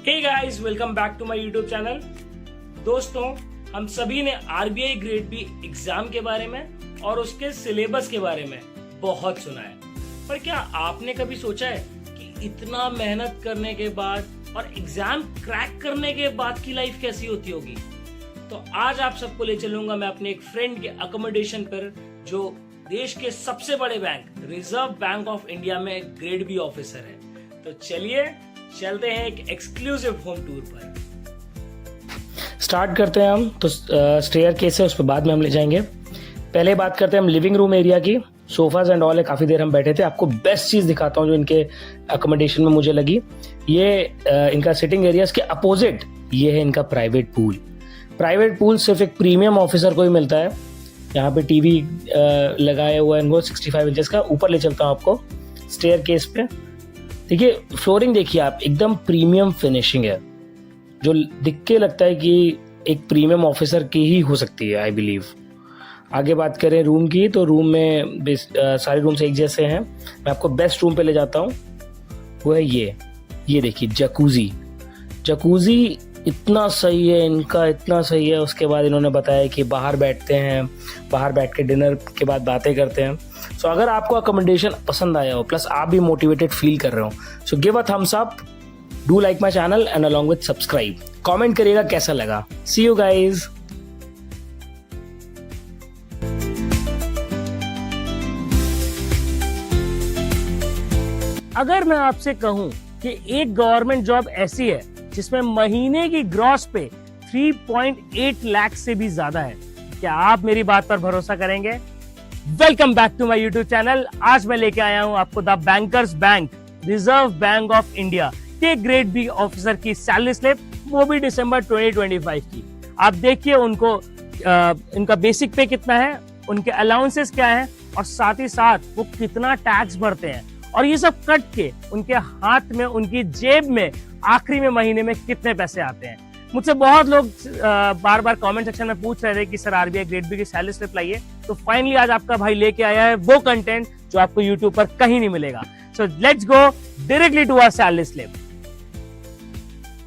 Hey guys, welcome back to my YouTube channel. दोस्तों, हम सभी ने आरबीआई ग्रेड बी एग्जाम के बारे में और उसके सिलेबस के बारे में बहुत सुना है, पर क्या आपने कभी सोचा है कि इतना मेहनत करने के बाद और एग्जाम क्रैक करने के बाद की लाइफ कैसी होती होगी? तो आज आप सबको ले चलूंगा मैं अपने एक फ्रेंड के अकोमोडेशन पर, जो देश के सबसे बड़े bank Reserve Bank of India में ग्रेड बी ऑफिसर है। तो चलिए चलते हैं एक एक्सक्लूसिव होम टूर पर। स्टार्ट करते हैं हम। तो स्टेयर केस है, उस पर बाद में हम ले जाएंगे। पहले बात करते हैं हम लिविंग रूम एरिया की। सोफाज एंड ऑल है, काफ़ी देर हम बैठे थे। आपको बेस्ट चीज़ दिखाता हूँ जो इनके अकोमोडेशन में मुझे लगी। ये इनका सिटिंग एरिया, इसके अपोजिट ये है इनका प्राइवेट पूल। प्राइवेट पूल सिर्फ एक प्रीमियम ऑफिसर को ही मिलता है। यहाँ पे टीवी लगाया हुआ है इनको 65 इंचेस का। ऊपर ले चलता हूँ आपको स्टेयर केस पे। देखिए फ्लोरिंग, देखिए आप, एकदम प्रीमियम फिनिशिंग है, जो दिख के लगता है कि एक प्रीमियम ऑफिसर की ही हो सकती है, आई बिलीव। आगे बात करें रूम की, तो रूम में सारे रूम्स एक जैसे हैं। मैं आपको बेस्ट रूम पे ले जाता हूँ, वो है ये देखिए जकूजी इतना सही है इनका, इतना सही है। उसके बाद इन्होंने बताया कि बाहर बैठते हैं, बाहर बैठ के डिनर के बाद बातें करते हैं। सो अगर आपको अकोमोडेशन पसंद आया हो, प्लस आप भी मोटिवेटेड फील कर रहे हो, so give a thumbs up, do like my channel and along with subscribe. Comment करिएगा कैसा लगा। सी यू गाइज। अगर मैं आपसे कहूं कि एक गवर्नमेंट जॉब ऐसी है जिसमें महीने की ग्रॉस पे 3.8 लाख से भी ज्यादा है, क्या आप मेरी बात पर भरोसा करेंगे? Welcome back to my YouTube channel. आज मैं लेके आया हूं आपको the banker's bank Reserve Bank of India के ग्रेड बी ऑफिसर की सैलरी स्लिप, वो भी दिसंबर 2025 की। आप देखिए उनको इनका बेसिक पे कितना है, उनके अलाउंसेस क्या है, और साथ ही साथ वो कितना टैक्स भरते हैं, और ये सब कट के उनके हाथ में, उनकी जेब में आखिरी में महीने में कितने पैसे आते हैं। मुझसे बहुत लोग बार बार कमेंट सेक्शन में पूछ रहे थे कि सर आरबीआई ग्रेड बी की सैलरी स्लिप लाइए। तो फाइनली आज आपका भाई लेके आया है वो कंटेंट जो आपको यूट्यूब पर कहीं नहीं मिलेगा। So let's go directly to our salary slip.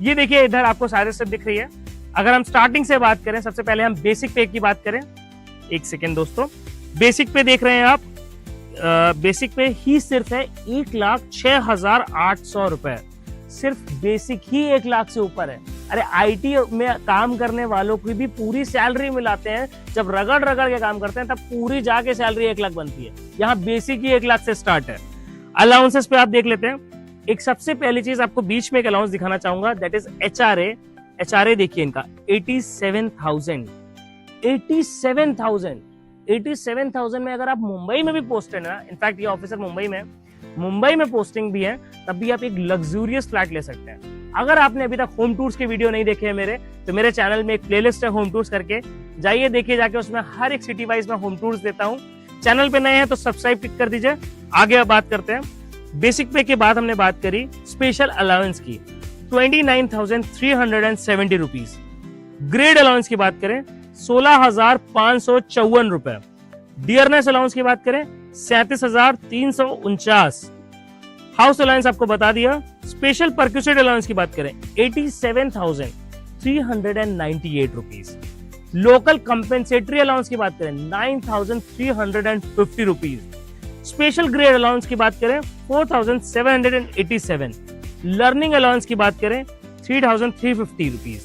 ये देखिए इधर आपको सैलरी स्लिप दिख रही है। अगर हम स्टार्टिंग से बात करें, सबसे पहले हम बेसिक पे की बात करें। एक सेकेंड दोस्तों, बेसिक पे देख रहे हैं आप। बेसिक पे ही सिर्फ है 1,06,800 रुपए। सिर्फ बेसिक ही 1 लाख से ऊपर है। अरे आईटी में काम करने वालों की भी पूरी सैलरी मिलाते हैं, जब रगड़ के काम करते हैं तब पूरी जाके सैलरी 1 लाख बनती है। यहाँ बेसिक ही 1 लाख से स्टार्ट है। अलाउंसेस पे आप देख लेते हैं। एक सबसे पहली चीज आपको बीच में एक अलाउंस दिखाना चाहूंगा, दैट इज एचआरए। एचआरए देखिए इनका 87,000 में अगर आप मुंबई में भी पोस्टेड है ना, इनफैक्ट ये ऑफिसर मुंबई में पोस्टिंग भी है, तब भी आप एक लग्जूरियस फ्लैट ले सकते हैं। अगर आपने अभी तक होम टूर्स के वीडियो नहीं देखे हैं मेरे, तो मेरे चैनल में एक प्लेलिस्ट है होम टूर्स करके, जाइए देखिए जाके। उसमें हर एक सिटी वाइज में होम टूर्स देता हूँ। चैनल पे नए हैं तो सब्सक्राइब क्लिक कर दीजिए। आगे अब बात करते हैं बेसिक पे के बाद हमने बात करी स्पेशल अलाउंस की, 29,370 रुपीज। ग्रेड अलाउंस की बात करें 16,554 रुपए। डियरनेस अलाउंस की बात करें 37,349। हाउस अलाउंस आपको बता दिया। स्पेशल परक्यूसिड अलाउंस की बात करें 87,398 रुपीज। लोकल कंपेंसेटरी अलाउंस की बात करें 9,350 रुपीज। स्पेशल ग्रेड अलाउंस की बात करें 4,787। लर्निंग अलाउंस की बात करें 3,350 रुपीज।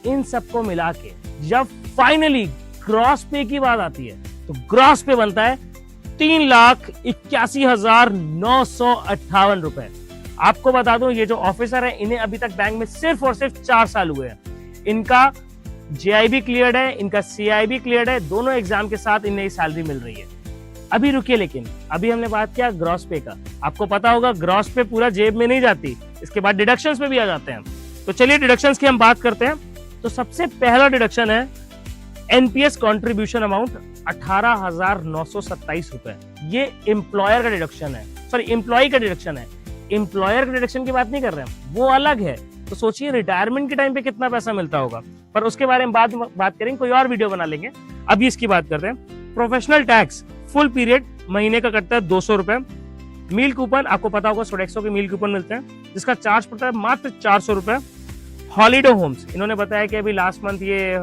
इन सबको मिला के जब फाइनली ग्रॉस पे की बात आती है, तो ग्रॉस पे बनता है 3,81,958 रुपए। आपको बता दूं, ये जो ऑफिसर है इन्हें अभी तक बैंक में सिर्फ और सिर्फ 4 साल हुए हैं। इनका जेआईबी क्लियर्ड है, इनका सीआईबी क्लियर्ड है। दोनों एग्जाम के साथ इन्हें सैलरी मिल रही है। अभी रुकिए, लेकिन अभी हमने बात किया ग्रॉस पे का। आपको पता होगा ग्रॉस पे पूरा जेब में नहीं जाती, इसके बाद डिडक्शंस पे भी आ जाते हैं। तो चलिए डिडक्शंस की हम बात करते हैं। तो सबसे पहला डिडक्शन है एनपीएस कंट्रीब्यूशन अमाउंट 18,927 रुपए। ये एम्प्लॉयर का डिडक्शन है, सॉरी एम्प्लॉय का डिडक्शन है। एम्प्लॉयर के डिडक्शन की बात नहीं कर रहे हैं, वो अलग है। तो सोचिए रिटायरमेंट के टाइम पे कितना पैसा मिलता होगा, पर उसके बारे में बात करेंगे, कोई और वीडियो बना लेंगे। अभी इसकी बात करते हैं। प्रोफेशनल टैक्स फुल पीरियड महीने का कटता है 200 रुपए। मील कूपन, आपको पता होगा सोडेक्सो के मील कूपन मिलते हैं जिसका चार्ज पड़ता है मात्र 400 रुपए। हॉलीडे होम्स, इन्होंने बताया कि अभी लास्ट मंथ ये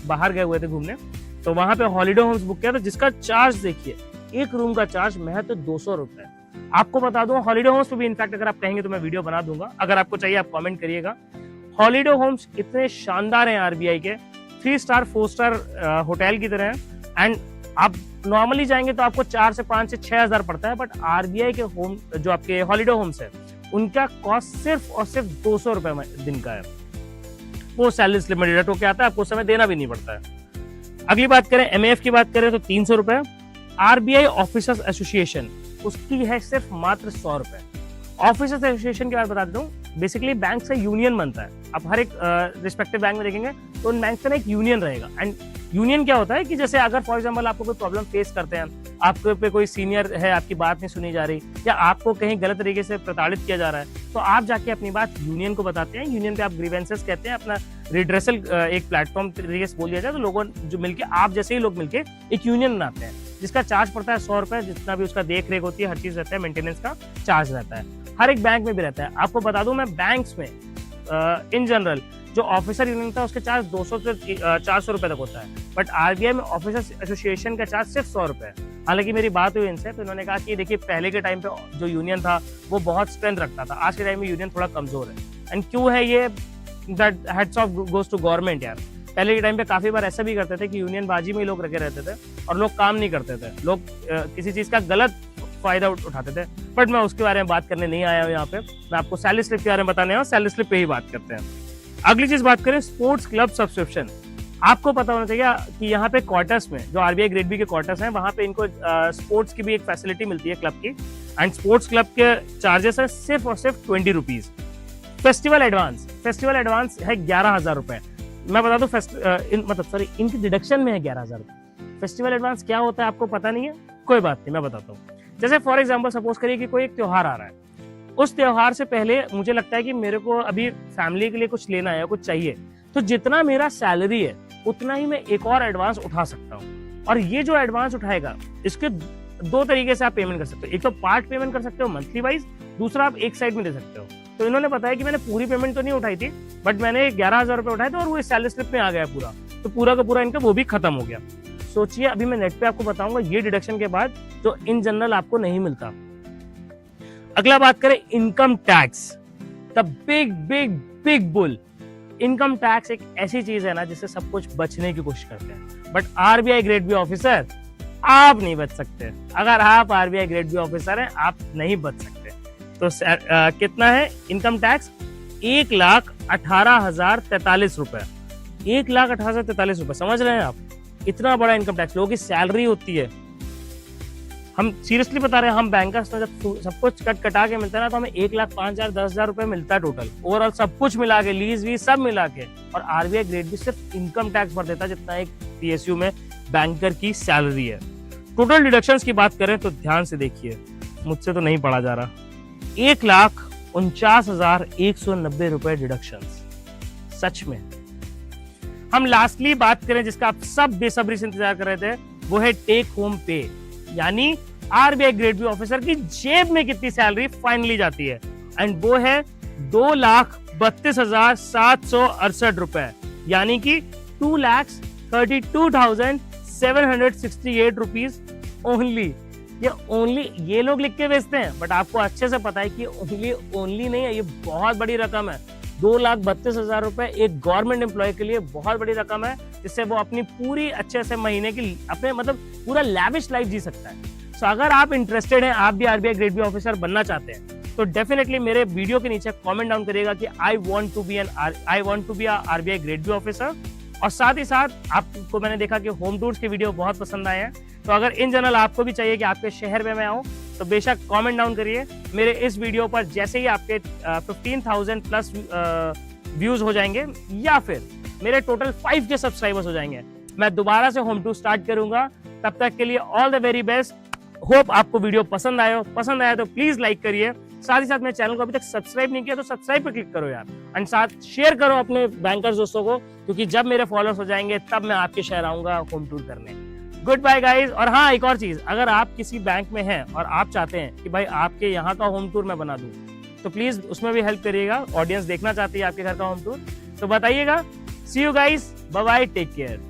बाहर गए हुए थे घूमने, तो वहां पे हॉलीडे होम्स बुक किया था जिसका चार्ज देखिए, एक रूम का चार्ज महज 200 रुपए। आपको बता दूं हॉलीडे होम्स पे भी इनफैक्ट अगर आप कहेंगे तो मैं वीडियो बना दूंगा, अगर आपको चाहिए आप कमेंट करिएगा। हॉलीडे होम्स इतने शानदार हैं आरबीआई के, 3 स्टार 4 स्टार होटल की तरह है। एंड आप नॉर्मली जाएंगे तो आपको 4 से 5 से 6 हजार पड़ता है, बट आरबीआई के होम जो आपके हॉलीडे होम्स है उनका कॉस्ट सिर्फ और सिर्फ 200 रुपए दिन का है। वो सैलरी स्लिप में डिडक्ट होकर आता है, आपको उस समय देना भी नहीं पड़ता है। अगली बात करें एमएएफ की बात करें तो 300 रुपए। आरबीआई ऑफिसर्स एसोसिएशन, उसकी है सिर्फ मात्र 100 रुपए। ऑफिसर्स एसोसिएशन की बात बता देता हूँ, बेसिकली बैंक से यूनियन बनता है। आप हर एक रिस्पेक्टिव बैंक में देखेंगे तो उन बैंक से ना एक यूनियन रहेगा। एंड यूनियन क्या होता है कि जैसे अगर फॉर एग्जांपल आपको कोई प्रॉब्लम फेस करते हैं, आपके पे कोई सीनियर है, आपकी बात नहीं सुनी जा रही, या आपको कहीं गलत तरीके से प्रताड़ित किया जा रहा है, तो आप जाके अपनी बात यूनियन को बताते हैं। यूनियन पे आप ग्रीवेंसेस कहते हैं, अपना रिड्रेसल एक प्लेटफॉर्म तरीके से बोल दिया जाए, तो लोगों जो मिलके, आप जैसे ही लोग मिलके एक यूनियन बनाते हैं जिसका चार्ज पड़ता है 100 रुपए। जितना भी उसका देख रेख होती है, हर चीज रहता है, मेंटेनेंस का चार्ज रहता है, हर एक बैंक में भी रहता है। आपको बता दूं मैं बैंक्स में इन जनरल जो ऑफिसर यूनियन था उसके चार्ज 200 से 400 रुपए तक होता है, बट आरबीआई में ऑफिसर्स एसोसिएशन का चार्ज सिर्फ 100 रुपए है। हालांकि मेरी बात हुई इनसे तो इन्होंने कहा कि देखिए पहले के टाइम पे जो यूनियन था वो बहुत स्ट्रेंथ रखता था, आज के टाइम में यूनियन थोड़ा कमजोर है। एंड क्यों है ये, that heads of goes to government यार। पहले के टाइम पे काफी बार ऐसा भी करते थे कि यूनियन बाजी में ही लोग रखे रहते थे और लोग काम नहीं करते थे, लोग किसी चीज का गलत फायदा उठाते थे। बट मैं उसके बारे में बात करने नहीं आया हूँ यहाँ पे, मैं आपको सैलरी स्लिप के बारे में बताने आया हूँ, सैलरी स्लिप पे ही बात करते हैं। अगली चीज बात करें स्पोर्ट्स क्लब सब्सक्रिप्शन। आपको पता होना चाहिए कि यहाँ पे क्वार्टर्स में जो आरबीआई ग्रेड बी के क्वार्टर्स हैं वहां पे इनको स्पोर्ट्स की भी एक फैसिलिटी मिलती है क्लब की। एंड स्पोर्ट्स क्लब के चार्जेस है सिर्फ और सिर्फ 20 रुपीज। फेस्टिवल एडवांस है 11,000 रुपए। मैं बता दूं इनकी डिडक्शन में है 11,000 रुपए। फेस्टिवल एडवांस क्या होता है आपको पता नहीं है, कोई बात नहीं, मैं बताता हूँ। जैसे फॉर एग्जाम्पल सपोज करिए कि कोई एक त्योहार आ रहा है, उस त्योहार से पहले मुझे लगता है कि मेरे को अभी फैमिली के लिए कुछ लेना है, कुछ चाहिए, तो जितना मेरा सैलरी है उतना ही मैं एक और एडवांस उठा सकता हूँ। और ये जो एडवांस उठाएगा, इसके 2 तरीके से आप पेमेंट कर सकते हो। एक तो पार्ट पेमेंट कर सकते हो मंथली वाइज, दूसरा आप एक साइड में दे सकते हो। तो इन्होंने बताया कि मैंने पूरी पेमेंट तो नहीं उठाई थी, बट मैंने 11,000 रुपए उठाए थे और वो इस सैलरी स्लिप में आ गया पूरा, तो पूरा का पूरा इनका वो भी खत्म हो गया। सोचिए अभी मैं नेट पे आपको बताऊंगा ये डिडक्शन के बाद जो इन जनरल आपको नहीं मिलता। अगला बात करें income tax, the big big big bull. Income tax एक ऐसी चीज है ना जिससे सब कुछ बचने की कोशिश करते हैं, but RBI grade B officer आप नहीं बच सकते। अगर आप आरबीआई ग्रेड बी ऑफिसर हैं आप नहीं बच सकते। तो कितना है इनकम टैक्स? 1,18,043 रुपए। 1,18,043 रुपए, समझ रहे हैं आप? इतना बड़ा इनकम टैक्स, लोगों की सैलरी होती है। हम सीरियसली बता रहे हैं, हम बैंकर्स में जब सब कुछ कटा के मिलता है ना, तो हमें 1,05,000 10,000 रुपए मिलता है टोटल, ओवरऑल सब कुछ मिला के, लीज वीज सब मिला के। और आरबीआई ग्रेड भी सिर्फ इनकम टैक्स भर देता है जितना एक पीएसयू में बैंकर की सैलरी है। टोटल डिडक्शंस की बात करें तो ध्यान से देखिए, मुझसे तो नहीं पढ़ा जा रहा, 1,49,190 रुपए डिडक्शंस, सच में। हम लास्टली बात करें जिसका आप सब बेसब्री से इंतजार कर रहे थे, वो है टेक होम पे, यानी आरबीआई ग्रेड बी ऑफिसर की जेब में कितनी सैलरी फाइनली जाती है। एंड वो है 2,32,768 रुपए, यानी कि 2,32,768 रुपीज ओनली। ये ओनली ये लोग लिख के बेचते हैं, बट आपको अच्छे से पता है कि ओनली नहीं है, ये बहुत बड़ी रकम है। 2,32,000 रुपए एक गवर्नमेंट एम्प्लॉय के लिए बहुत बड़ी रकम है, जिससे वो अपनी पूरी अच्छे से महीने की अपने पूरा लैविश लाइफ जी सकता है। सो अगर आप इंटरेस्टेड हैं, आप भी आरबीआई ग्रेड बी ऑफिसर बनना चाहते हैं, तो डेफिनेटली मेरे वीडियो के नीचे कमेंट डाउन करिएगा कि I want to be RBI grade B officer. और साथ ही साथ आपको मैंने देखा कि होम टूर्स के वीडियो बहुत पसंद आए हैं, तो अगर इन जनरल आपको भी चाहिए कि आपके शहर में मैं आऊं, तो बेशक कमेंट डाउन करिए। मेरे इस वीडियो पर जैसे ही आपके 15,000 प्लस व्यूज हो जाएंगे या फिर मेरे टोटल 5K सब्सक्राइबर्स हो जाएंगे, मैं दोबारा से होम टूर स्टार्ट करूंगा। तब तक के लिए all the very best. Hope आपको वीडियो पसंद आया तो प्लीज लाइक करिए। साथ ही साथ मेरे चैनल को अभी तक सब्सक्राइब नहीं किया तो सब्सक्राइब पे क्लिक करो यार, एंड साथ शेयर करो अपने बैंकर्स दोस्तों को, क्योंकि जब मेरे फॉलोअर्स हो जाएंगे तब मैं आपके शहर आऊंगा होम टूर करने। Goodbye guys. और हाँ, एक और चीज, अगर आप किसी बैंक में हैं और आप चाहते हैं कि भाई आपके यहाँ का होम टूर मैं बना दूं, तो प्लीज उसमें भी हेल्प करिएगा। ऑडियंस देखना चाहती है आपके घर का होम टूर, तो बताइएगा। See you guys, bye bye, take care.